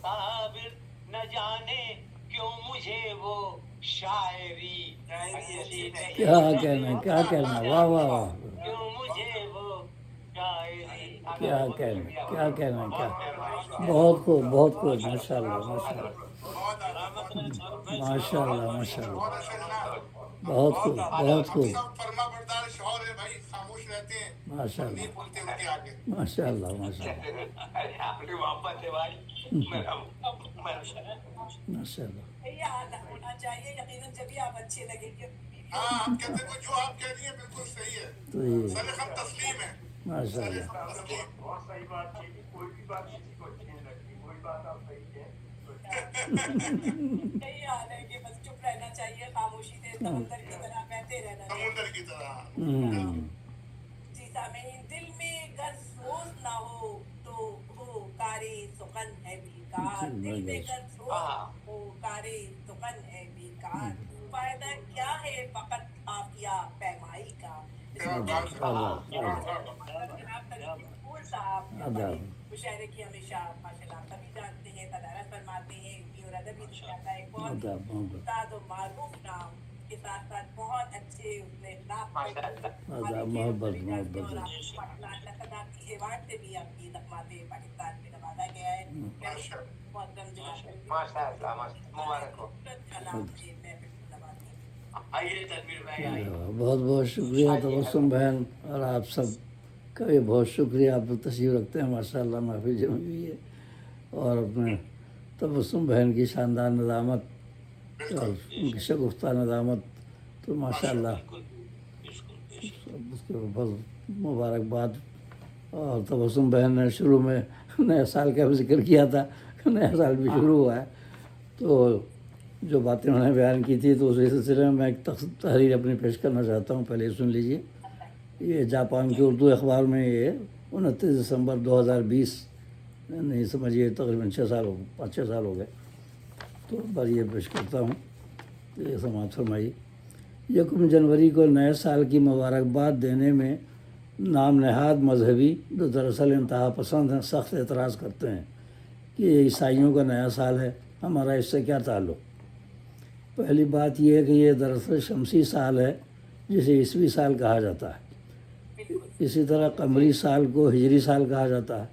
صابر نہ جانے کیوں مجھے وہ شاعری کیا کہنا کیا کہنا، واہ واہ واہ، کیوں مجھے وہ شاعری کیا کہنا کیا کہنا کیا، بہت خوب بہت خوب، ماشاء اللہ ماشاء اللہ ماشاء اللہ ماشاء اللہ، بہت خوب بہت خوب، فرما بردار شوہر ہے بھائی، خاموش رہتے ہیں، ماشاء نہیں اللہ بولتے ان کے آگے. ماشاء اللہ ماشاء اللہ ارے آپ نے محبت ہے بھائی، ماشاء اللہ. ہونا چاہیے یقیناً، جبھی آپ اچھے لگیں گے. ہاں ہم کہتے ہیں جو آپ کہہ رہی ہیں بالکل صحیح ہے، تو یہ سرخم تسلیم ہے. ماشاء اللہ بہت صحیح بات کی کہ کوئی بھی بات کسی کو اچھی نہیں لگتی، کوئی بات آپ صحیح کہیں تو یہی حال ہے کہ بس چپ رہنا چاہیے، خاموشی سے سمندر کی طرح بہتے رہنا چاہیے. سمندر کی طرح. جی سامعین، دل میں گر سوز نہ ہو تو ہو کارے سخن ہے بیکار. دل میں گر سوز ہو کارے سخن ہے بیکار. فائدہ کیا ہے فقط عافیہ پیمائی کا. جناب پھول صاحب مشاعرے کی ہمیشہ ماشاء اللہ سبھی جانتے ہیں، صدارت فرماتے ہیں، اور ادب بھی دکھاتا ہے. بہت استاد و معروف نام کے ساتھ ساتھ بہت اچھے اس نے محبت محبت ایوارڈ سے بھی آپ کی تقمات پاکستان میں نوازا گیا ہے. محترم جناب ماشاء اللہ مبارک ہو. آئیے تنویر بھائی آئیے. بہت بہت شکریہ تبسم بہن، اور آپ سب کا بھی بہت شکریہ، آپ لوگ تشریف رکھتے ہیں ماشاء اللہ، محفل جمی ہوئی ہے. اور اپنے تبسم بہن کی شاندار ندامت اور ان کی شگفتہ ندامت، تو ماشاء اللہ اس کے بہت مبارکباد. اور تبسم بہن نے شروع میں نئے سال کا بھی ذکر کیا تھا، نیا سال بھی شروع ہوا ہے، تو جو باتیں انہوں نے بیان کی تھی تو اسی سلسلے میں ایک تحریر اپنی پیش کرنا چاہتا ہوں. پہلے سن لیجیے. یہ جاپان کے اردو اخبار میں یہ 29 دسمبر 2020، نہیں سمجھیے تقریباً 5-6 سال ہو گئے، تو بار یہ پیش کرتا ہوں. یہ سماعت فرمائیے. 1 جنوری کو نئے سال کی مبارکباد دینے میں نام نہاد مذہبی جو دراصل انتہا پسند ہیں سخت اعتراض کرتے ہیں کہ یہ عیسائیوں کا نیا سال ہے، ہمارا اس سے کیا تعلق. پہلی بات یہ ہے کہ یہ دراصل شمسی سال ہے جسے عیسوی سال کہا جاتا ہے. اسی طرح قمری سال کو ہجری سال کہا جاتا ہے.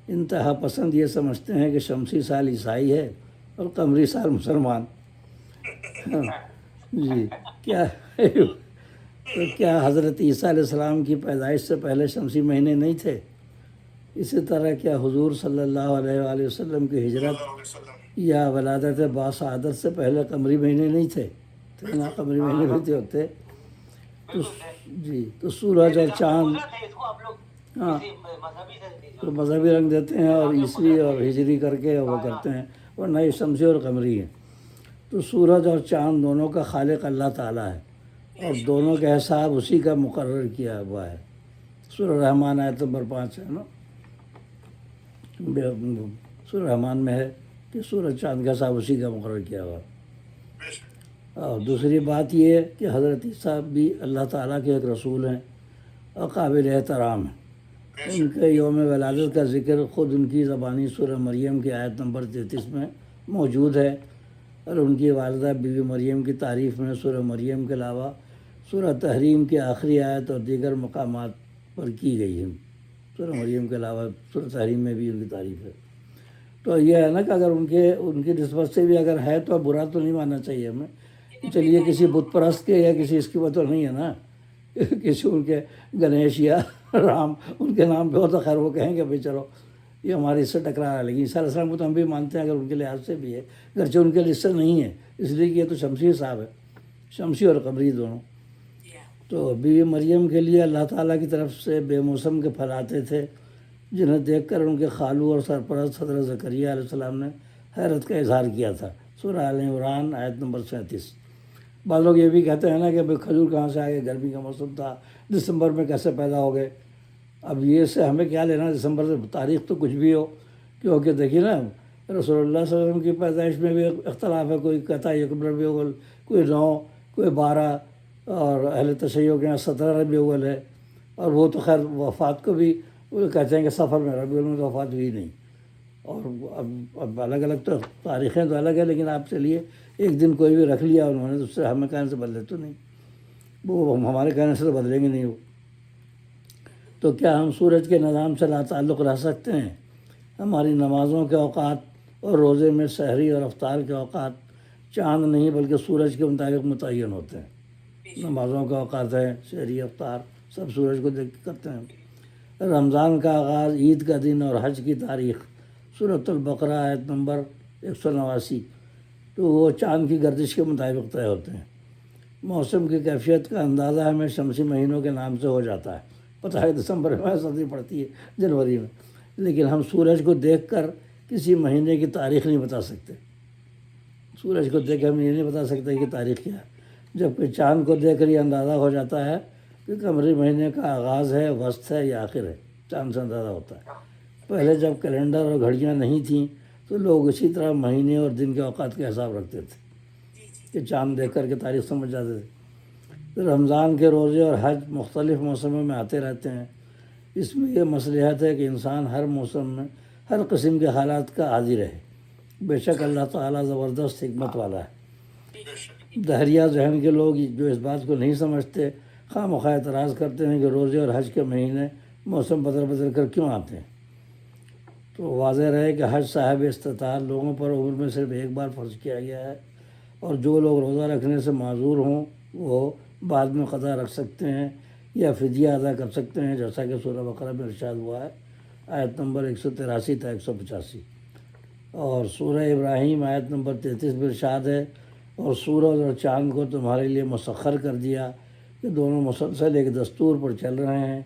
انتہا پسند یہ سمجھتے ہیں کہ شمسی سال عیسائی ہے اور قمری سال مسلمان. جی کیا حضرت عیسیٰ علیہ السلام کی پیدائش سے پہلے شمسی مہینے نہیں تھے؟ اسی طرح کیا حضور صلی اللہ علیہ وآلہ وسلم کی ہجرت یا ولادت باسعادت سے پہلے قمری مہینے نہیں تھے؟ نا قمری مہینے بھی ہوتے. تو سورج اور چاند ہاں تو مذہبی رنگ دیتے ہیں اور عیسوی اور ہجری کر کے وہ کرتے ہیں، ورنہ یہ شمسی اور قمری ہیں. تو سورج اور چاند دونوں کا خالق اللہ تعالیٰ ہے اور دونوں کا حساب اسی کا مقرر کیا ہوا ہے. سورہ رحمان آیت نمبر 5 ہے نا، سورہ رحمان میں ہے کہ سورج چاند کا حساب اسی کا مقرر کیا ہوا ہے. اور دوسری بات یہ ہے کہ حضرت عیسیٰ بھی اللہ تعالیٰ کے ایک رسول ہیں اور قابل احترام ہیں. ان کے یوم ولادت کا ذکر خود ان کی زبانی سورہ مریم کی آیت نمبر 33 میں موجود ہے، اور ان کی والدہ بی بی مریم کی تعریف میں سورہ مریم کے علاوہ سورہ تحریم کی آخری آیت اور دیگر مقامات پر کی گئی ہے. سورہ مریم کے علاوہ سورہ تحریم میں بھی ان کی تعریف ہے. تو یہ ہے نا کہ اگر ان کی نسبت سے بھی اگر ہے تو برا تو نہیں ماننا چاہیے ہمیں. چلیے کسی بت پرست کے یا کسی اس کی وجہ نہیں ہے نا، کسی ان کے گنیش یا رام ان کے نام پہ ہو تو خیر وہ کہیں گے بھائی چلو یہ ہماری اس سے ٹکرا ہے. لیکن عیسیٰ علیہ السلام کو تو ہم بھی مانتے ہیں اگر ان کے لحاظ سے بھی ہے، گرچہ ان کے لحاظ سے نہیں ہے، اس لیے کہ یہ تو شمسی صاحب ہے، شمسی اور قمری دونوں. تو بی بی مریم کے لیے اللہ تعالیٰ کی طرف سے بے موسم کے پھل آتے تھے، جنہیں دیکھ کر ان کے خالو اور سرپرست حضرت زکریہ علیہ السلام نے حیرت کا اظہار کیا تھا. سورہ آل عمران آیت نمبر 37. بعض لوگ یہ بھی کہتے ہیں نا کہ بھئی کھجور کہاں سے آ گئے، گرمی کا موسم تھا، دسمبر میں کیسے پیدا ہو گئے. اب یہ سے ہمیں کیا لینا دسمبر سے، تاریخ تو کچھ بھی ہو، کیونکہ دیکھیے نا رسول اللہ صلی اللہ علیہ وسلم کی پیدائش میں بھی اختلاف ہے. کوئی کہتا ہے 1 ربیع الاول، کوئی 9، کوئی 12، اور اہل تشیع کے یہاں 17 ربیع الاول ہے. اور وہ تو خیر وفات کو بھی وہ کہتے ہیں کہ سفر میں ربیع الاول میں وفات ہوئی نہیں. اور اب الگ الگ تو تاریخیں تو الگ ہیں، لیکن آپ چلیے ایک دن کوئی بھی رکھ لیا انہوں نے تو اس سے ہمیں کہنے سے بدلے تو نہیں، وہ ہمارے کہنے سے تو بدلیں گے نہیں وہ. تو کیا ہم سورج کے نظام سے لا تعلق رہ سکتے ہیں؟ ہماری نمازوں کے اوقات اور روزے میں سحری اور افطار کے اوقات چاند نہیں بلکہ سورج کے مطابق متعین ہوتے ہیں. نمازوں کے اوقات ہیں، سحری افطار سب سورج کو دیکھ کے کرتے ہیں. رمضان کا آغاز، عید کا دن اور حج کی تاریخ سورۃ البقرہ آیت نمبر 189 تو وہ چاند کی گردش کے مطابق طے ہوتے ہیں. موسم کی کیفیت کا اندازہ ہمیں شمسی مہینوں کے نام سے ہو جاتا ہے. پتہ ہے دسمبر میں سردی پڑتی ہے، جنوری میں، لیکن ہم سورج کو دیکھ کر کسی مہینے کی تاریخ نہیں بتا سکتے. سورج کو دیکھ کے ہم یہ نہیں بتا سکتے کہ تاریخ کیا ہے، جبکہ چاند کو دیکھ کر یہ اندازہ ہو جاتا ہے کہ قمری مہینے کا آغاز ہے، وسط ہے یا آخر ہے. چاند سے اندازہ ہوتا ہے. پہلے جب کیلنڈر اور گھڑیاں نہیں تھیں تو لوگ اسی طرح مہینے اور دن کے اوقات کا حساب رکھتے تھے کہ چاند دیکھ کر کے تاریخ سمجھ جاتے تھے. رمضان کے روزے اور حج مختلف موسموں میں آتے رہتے ہیں. اس میں یہ مصلحت ہے کہ انسان ہر موسم میں ہر قسم کے حالات کا عادی رہے. بے شک اللہ تعالیٰ زبردست حکمت والا ہے. دہریہ ذہن کے لوگ جو اس بات کو نہیں سمجھتے خواہ مخواہ اعتراض کرتے ہیں کہ روزے اور حج کے مہینے موسم بدل بدل کر کیوں آتے ہیں. تو واضح رہے کہ حج صاحب استطاعت لوگوں پر عمر میں صرف ایک بار فرض کیا گیا ہے، اور جو لوگ روزہ رکھنے سے معذور ہوں وہ بعد میں قضا رکھ سکتے ہیں یا فدیہ ادا کر سکتے ہیں، جیسا کہ سورہ بقرہ میں ارشاد ہوا ہے آیت نمبر 183 تا 185. اور سورہ ابراہیم آیت نمبر 33 میں ارشاد ہے اور سورج اور چاند کو تمہارے لیے مسخر کر دیا کہ دونوں مسلسل ایک دستور پر چل رہے ہیں،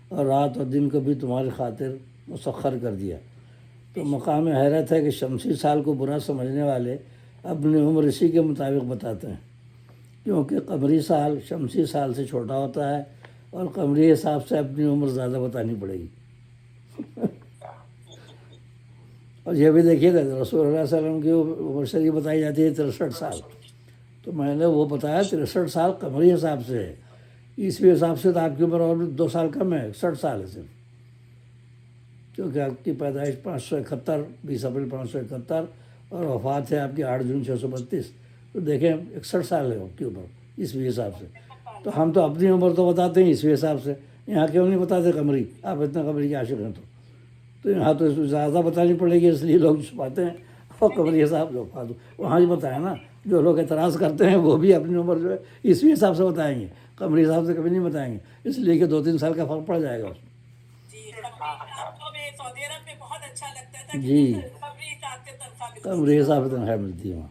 اور رات اور دن کو بھی تمہاری خاطر مسخر کر دیا. تو مقام حیرت ہے کہ شمسی سال کو برا سمجھنے والے اپنی عمر اسی کے مطابق بتاتے ہیں، کیونکہ قمری سال شمسی سال سے چھوٹا ہوتا ہے اور قمری حساب سے اپنی عمر زیادہ بتانی پڑے گی. اور یہ بھی دیکھیے گا رسول اللہ صلی اللہ علیہ وسلم کی عمر شریف بتائی جاتی ہے 63 سال، تو میں نے وہ بتایا 63 سال قمری حساب سے ہے. عیسوی حساب سے تو آپ کی عمر اور 2 سال کم ہے، 61 سال ہے صرف، کیونکہ آپ کی پیدائش 571 20 اپریل 571 اور وفات ہے آپ کی 8 جون 632. تو دیکھیں 61 سال ہے آپ کی عمر عیسوی حساب سے. تو ہم تو اپنی عمر تو بتاتے ہیں عیسوی حساب سے، یہاں کیوں نہیں بتاتے قمری؟ آپ اتنا قمری کے عاشق ہیں تو یہاں تو زیادہ بتانی پڑے گی، اس لیے لوگ چھپاتے ہیں اور قمری حساب سے بتا دو. وہاں ہی بتایا نا، جو لوگ اعتراض کرتے ہیں وہ بھی اپنی عمر جو ہے عیسوی حساب سے بتائیں گے، قمری حساب سے کبھی نہیں بتائیں گے، اس لیے کہ 2-3 سال کا فرق پڑ جائے گا اس میں. آپ کو میں سعودی عرب میں بہت اچھا لگتا تھا کہ جی قمری حساب سے تنخواہ ملتی قمری حساب سے تنخواہ ملتی ہے وہاں.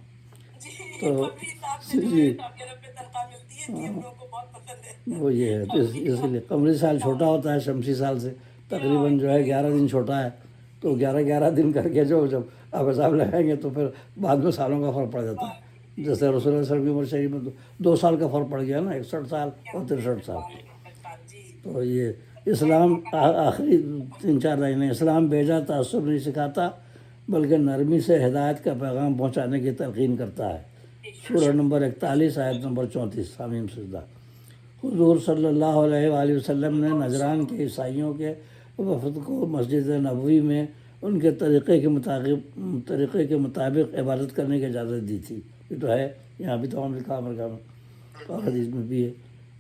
جی تو قمری حساب سے جو ہے سعودی عرب میں تنخواہ ملتی ہے، جی ہم لوگوں کو بہت پسند ہے. وہ یہ ہے تو اس لیے قمری سال چھوٹا ہوتا ہے شمسی سال سے، تقریباً جو ہے 11 دن چھوٹا ہے. تو 11 دن کر کے جب آپ حساب لگائیں گے تو پھر بعد میں سالوں کا فرق پڑ جاتا ہے. جیسے رسول اللہ صلی اللہ علیہ وسلم کی عمر شریف میں 2 سال کا فرق پڑ گیا نا، 61 سال اور 63 سال. تو یہ اسلام آخری 3-4 لائنیں، اسلام بیجا تعصب نہیں سکھاتا بلکہ نرمی سے ہدایت کا پیغام پہنچانے کی تلقین کرتا ہے. سورہ نمبر 41 آیت نمبر 34 حمیم سجدہ. حضور صلی اللہ علیہ وآلہ وسلم نے نجران کے عیسائیوں کے وفد کو مسجد نبوی میں ان کے طریقے کے مطابق عبادت کرنے کی اجازت دی تھی. یہ تو ہے، یہاں بھی تمام لکھا امریکہ میں اور حدیث میں بھی ہے.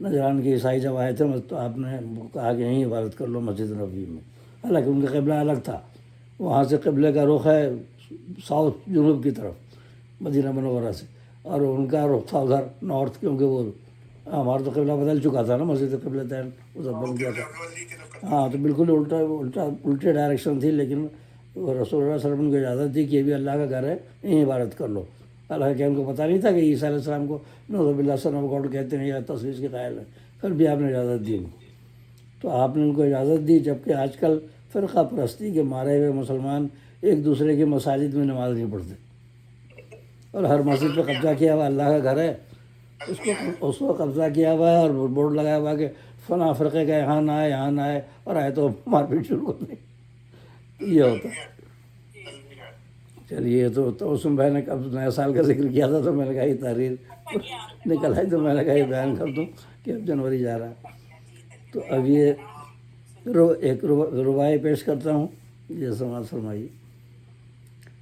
نجران کے عیسائی جب آئے تھے تو آپ نے کہا کہ یہیں عبادت کر لو مسجد نبوی میں، حالانکہ ان کا قبلہ الگ تھا. وہاں سے قبلے کا رخ ہے ساؤتھ جنوب کی طرف مدینہ منورہ سے، اور ان کا رخ تھا ادھر نارتھ، کیونکہ وہ ہمارا تو قبلہ بدل چکا تھا نا، مسجد قبلتین ادھر بن گیا تھا. ہاں تو بالکل الٹے ڈائریکشن تھی، لیکن رسول اللہ صلی اللہ علیہ وسلم کو اجازت دی کہ یہ بھی اللہ کا گھر ہے، یہیں عبادت کر لو. حالانکہ ان کو پتہ نہیں تھا کہ عیسیٰ علیہ السلام کو نعوذ باللہ صلی اللہ گاڈ کہتے ہیں یا تصویر کے قائل ہیں، پھر بھی آپ نے اجازت دی ان کو. تو آپ نے ان کو اجازت دی، جبکہ آج کل فرقہ پرستی کے مارے ہوئے مسلمان ایک دوسرے کی مساجد میں نماز نہیں پڑھتے، اور ہر مسجد پہ قبضہ کیا ہوا اللہ کا گھر ہے، اس کو قبضہ کیا ہوا ہے، اور بورڈ لگایا ہوا کہ فلاں فرقے کا یہاں نہ آئے، اور آئے تو مار پیٹ شروع کر دیں. یہ ہوتا ہے. چلیے تو اس میں بھائی نے اب نئے سال کا ذکر کیا تھا، تو میں نے کہا یہ تحریر نکل آئی، تو میں نے کہا یہ بیان کر دوں کہ اب جنوری جا رہا ہے. تو اب یہ ایک رباعی پیش کرتا ہوں، یہ سماعت فرمائیے.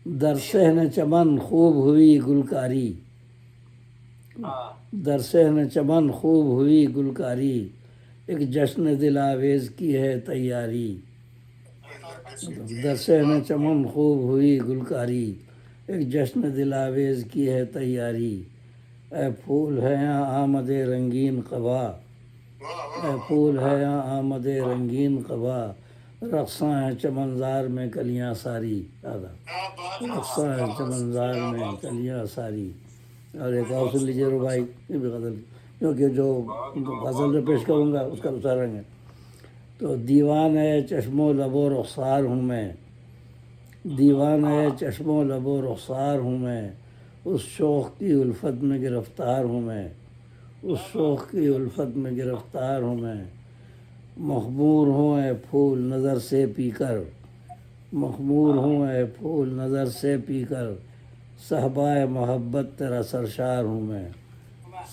در صحن چمن خوب ہوئی گلکاری، ہاں در صحن چمن خوب ہوئی گلکاری، ایک جشن دل آویز کی ہے تیاری۔ در صحن چمن خوب ہوئی گلکاری، ایک جشن دل آویز کی ہے تیاری۔ اے پھول ہے یہاں آمد رنگین قبا، اے پھول ہے یہاں آمد رنگین قبا، رقصاں ہے چمنزار میں کلیاں ساری۔ رقصاں ہے چمنزار میں کلیاں ساری۔ اور ایک اور سن لیجیے ربائی، یہ بھی غزل، کیونکہ جو غزل جو پیش کروں گا اس کا دوسرا رنگ ہے۔ تو دیوان ہے چشم و لب و رخسار ہوں میں، دیوان ہے چشم و لب و رخسار ہوں میں، اس شوق کی الفت میں گرفتار ہوں میں، اس شوق کی الفت میں گرفتار ہوں میں۔ مخمور ہوں اے پھول نظر سے پی کر، مخمور ہوں اے پھول نظر سے پی کر، صحبائے محبت تیرا سرشار ہوں میں،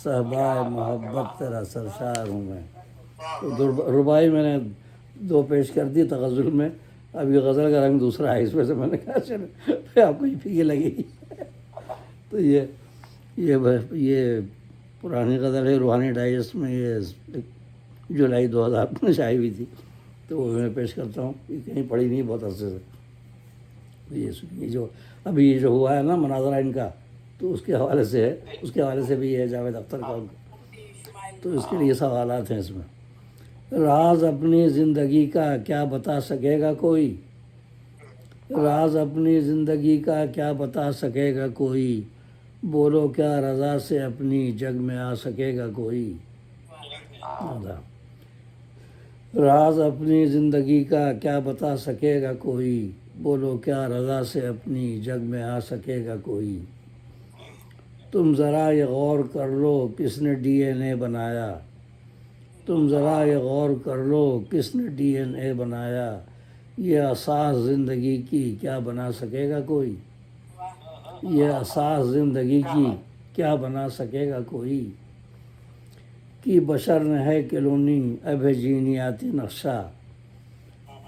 صحبائے محبت تیرا سرشار ہوں میں۔ تو ربائی میں نے 2 پیش کر دی تغزل میں، اب یہ غزل کا رنگ دوسرا ہے، اس میں سے میں نے کہا چلے آپ کو یہ پھیکی لگے گی۔ تو یہ پرانی غزل ہے، روحانی ڈائجسٹ میں یہ جولائی 2000 میں شائع ہوئی تھی، تو وہ میں پیش کرتا ہوں، یہ کہیں پڑھی نہیں بہت عرصے سے۔ یہ سنیے جو ابھی یہ جو ہوا ہے نا مناظرہ ان کا، تو اس کے حوالے سے ہے، اس کے حوالے سے بھی ہے جاوید اختر کا، تو اس کے لیے سوالات ہیں اس میں۔ راز اپنی زندگی کا کیا بتا سکے گا کوئی، راز اپنی زندگی کا کیا بتا سکے گا کوئی، بولو کیا رضا سے اپنی جگ میں آ سکے گا کوئی۔ راز اپنی زندگی کا کیا بتا سکے گا کوئی، بولو کیا رضا سے اپنی جگ میں آ سکے گا کوئی۔ تم ذرا یہ غور کر لو کس نے ڈی این اے بنایا، تم ذرا یہ غور کر لو کس نے ڈی این اے بنایا، یہ اساس زندگی کی کیا بنا سکے گا کوئی، یہ اساس زندگی کی کیا بنا سکے گا کوئی۔ کی بشر نے ہے کلونی اب ہے جینیاتی نقشہ،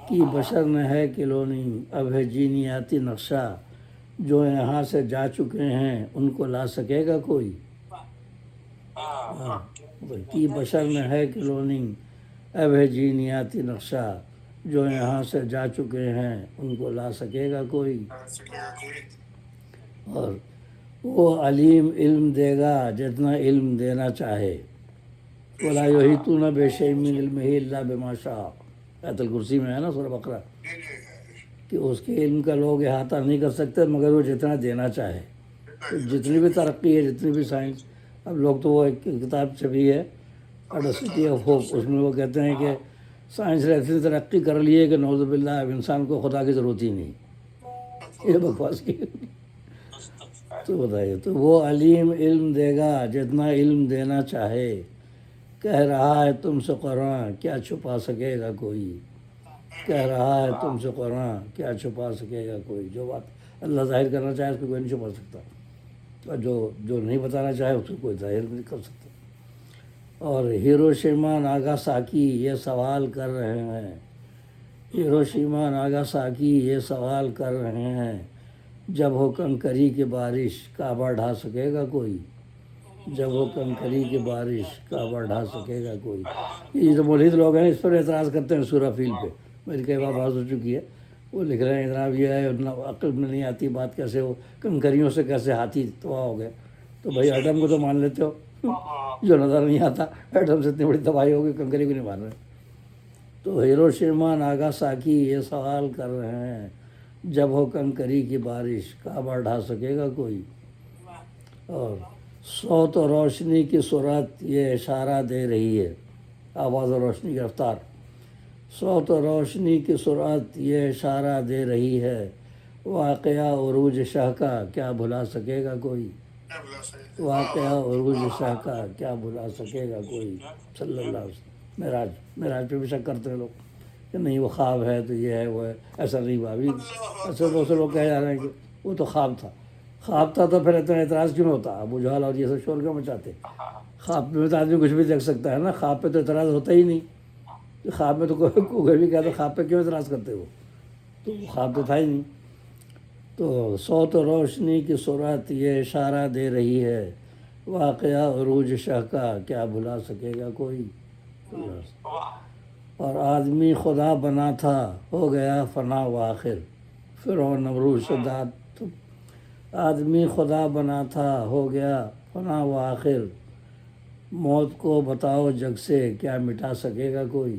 کی بشر نے ہے کلونی اب ہے جینیاتی نقشہ، جو یہاں سے جا چکے ہیں ان کو لا سکے گا کوئی۔ کی بشر نے ہے کلونی اب ہے جینیاتی نقشہ، جو یہاں سے جا چکے ہیں ان کو لا سکے گا کوئی۔ اور وہ علیم علم دے گا جتنا علم دینا چاہے، وَلَا يُحِيطُونَ بِشَيْءٍ مِّنْ عِلْمِهِ إِلَّا بِمَا شَاءَ، آیت الکرسی میں ہے نا سورہ بقرہ، کہ اس کے علم کا لوگ احاطہ نہیں کر سکتے مگر وہ جتنا دینا چاہے۔ تو جتنی بھی ترقی ہے، جتنی بھی سائنس، اب لوگ تو وہ ایک کتاب چھپی ہے اڈسٹی آف ہوپ، اس میں وہ کہتے ہیں کہ سائنس نے اتنی ترقی کر لی ہے کہ نعوذ باللہ اب انسان کو خدا کی ضرورت ہی نہیں، یہ بکواس کی۔ تو بتائیے، تو وہ علیم علم دے گا جتنا علم دینا چاہے، کہہ رہا ہے تم سے قرآن کیا چھپا سکے گا کوئی، کہہ رہا ہے تم سے قرآن کیا چھپا سکے گا کوئی۔ جو بات اللہ ظاہر کرنا چاہے اس کو کوئی نہیں چھپا سکتا، اور جو نہیں بتانا چاہے اس کو کوئی ظاہر نہیں کر سکتا۔ اور ہیروشیما ناگاساکی یہ سوال کر رہے ہیں، ہیروشیما ناگاساکی یہ سوال کر رہے ہیں، جب ہو کنکری کی بارش کعبہ ڈھا سکے گا کوئی، جب ہو کنکری کی بارش کعبہ ڈھا سکے گا کوئی۔ یہ جو مولید لوگ ہیں اس پر اعتراض کرتے ہیں سورہ فیل پہ، میری کئی بار بات ہو چکی ہے، وہ لکھ رہے ہیں جناب یہ ہے عقل میں نہیں آتی بات، کیسے وہ کنکریوں سے کیسے ہاتھی تباہ ہو گئے۔ تو بھائی ایٹم کو تو مان لیتے ہو، جو نظر نہیں آتا، ایٹم سے اتنی بڑی تباہی ہوگی، کنکری کو نہیں مان رہے۔ تو ہیروشیما ناگاساکی یہ سوال کر رہے ہیں، جب ہو کنکری کی بارش کعبہ ڈھا سکے گا کوئی۔ اور صوت و روشنی کی صورت یہ اشارہ دے رہی ہے، آواز و روشنی کی رفتار، صوت و روشنی کی صورت یہ اشارہ دے رہی ہے، واقعہ عروج شاہ کا کیا بھلا سکے گا کوئی، واقعہ عروج شاہ کا کیا بھلا سکے گا کوئی۔ صلی اللہ علیہ وسلم۔ معراج پہ بھی شک کرتے ہیں لوگ کہ نہیں وہ خواب ہے تو یہ ہے وہ ہے، ایسا نہیں ہوا۔ ابھی ایسے بہت سے لوگ کہہ جا رہے ہیں کہ وہ تو خواب تھا، خواب تھا تو پھر اتنا اعتراض کیوں ہوتا، ابو جہل اور یہ سب شور کیوں مچاتے؟ خواب میں تو آدمی کچھ بھی دیکھ سکتا ہے نا، خواب پہ تو اعتراض ہوتا ہی نہیں، خواب میں تو کوئی بھی کہتا خواب پہ کیوں اعتراض کرتے ہو، تو خواب تو تھا ہی نہیں۔ تو صوت و روشنی کی صورت یہ اشارہ دے رہی ہے، واقعہ عروج شاہ کا کیا بھلا سکے گا کوئی؟ اور آدمی خدا بنا تھا، ہو گیا فنا و آخر. فرعون نمرود شداد. آدمی خدا بنا تھا، ہو گیا فنا و آخر. موت کو بتاؤ جگ سے کیا مٹا سکے گا کوئی؟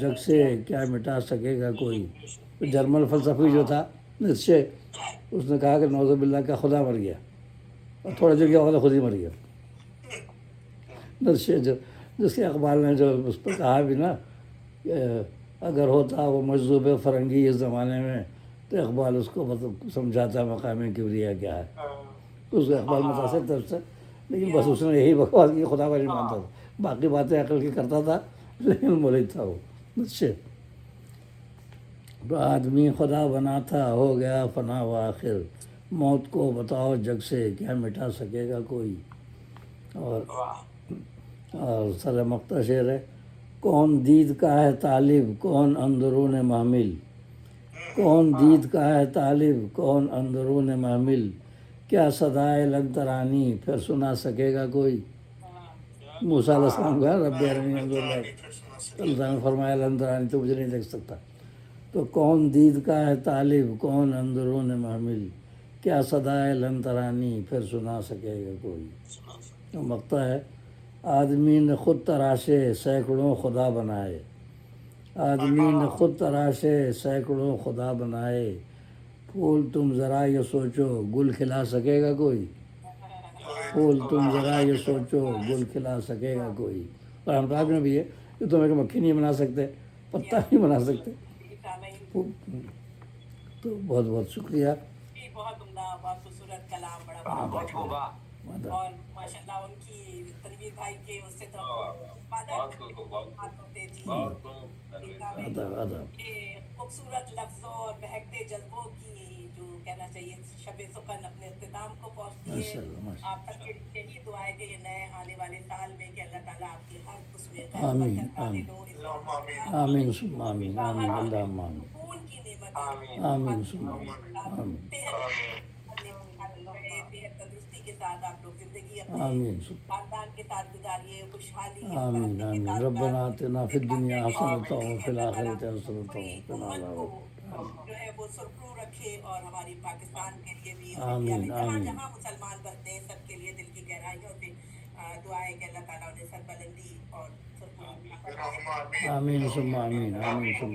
جگ سے کیا مٹا سکے گا کوئی؟ تو جرمن فلسفی جو تھا نیتشے، اس نے کہا کہ نعوذ باللہ کا خدا مر گیا، اور تھوڑا جو کیا خود ہی مر گیا. نیتشے جس کے اقبال نے جو اس پر کہا بھی نا کہ اگر ہوتا وہ مجذوب فرنگی اس زمانے میں، تو اقبال اس کو مطلب سمجھاتا مقام کبریا کیا ہے. اس کا اقبال متاثر تھا اس سے، لیکن بس اس نے یہی بکواس کی، خدا کا نہیں مانتا تھا، باقی باتیں عقل کی کرتا تھا، لیکن مرید تھا وہ. اچھا، تو آدمی خدا بنا تھا، ہو گیا فنا و آخر. موت کو بتاؤ جگ سے کیا مٹا سکے گا کوئی؟ اور سر مقطع شعر ہے: کون دید کا ہے طالب، کون اندرون محمل. کون دید کا ہے طالب، کون اندرون محمل. کیا صدائے لن ترانی پھر سنا سکے گا کوئی؟ موسیٰ علیہ السلام کا رب ارنی انظر الیک، اللہ نے فرمایا لن ترانی، تو مجھے نہیں دیکھ سکتا. تو کون دید کا ہے طالب، کون اندرون محمل. کیا صدائے لن ترانی پھر سنا سکے گا کوئی؟ تو مقطع ہے: آدمی نے خود تراشے سینکڑوں خدا بنائے. آدمی نے خود تراشے سینکڑوں خدا بنائے. پھول تم ذرا یہ سوچو گل کھلا سکے گا کوئی؟ پھول تم ذرا یہ سوچو گل کھلا سکے گا کوئی؟ اور ہم پاک میں بھی ہے کہ تم ایک مکھی نہیں بنا سکتے، پتا نہیں بنا سکتے. تو بہت بہت شکریہ. بہت عمدہ، بہت خوبصورت کلام، بڑا اور ماشاء اللہ ان کی تنویر بھائی کے اس سے تو ہوتے تھی. خوبصورت لفظوں اور بہکتے جذبوں کی جو کہنا چاہیے شب سخن اپنے اختتام کو پہنچتی ہے. آپ تک یہی دعا ہے کہ یہ نئے آنے والے سال میں کہ اللہ تعالیٰ آپ کی ہر اس میں آمین آمین آمین ثم آمین آمین اللہم آمین خون کی نعمت آمین ثم آمین تندرستی کے ساتھ آپ لوگ زندگی آمین اپنے خاندان کے ساتھ گزاریے، خوشحالی آمین آمین. ربنا آتنا فی الدنیا حسنۃ وفی الآخرۃ حسنۃ وقنا عذاب النار. جو ہے وہ سرخرو رکھے، اور ہماری پاکستان کے لیے بھی، آمین جہاں آمین جہاں مسلمان بستے ہیں سب کے لیے دل کی گہرائیوں سے دعا ہے کہ اللہ تعالیٰ انہیں سربلندی اور سرخرو اللهم آمین. آمین ثم آمین آمین ثم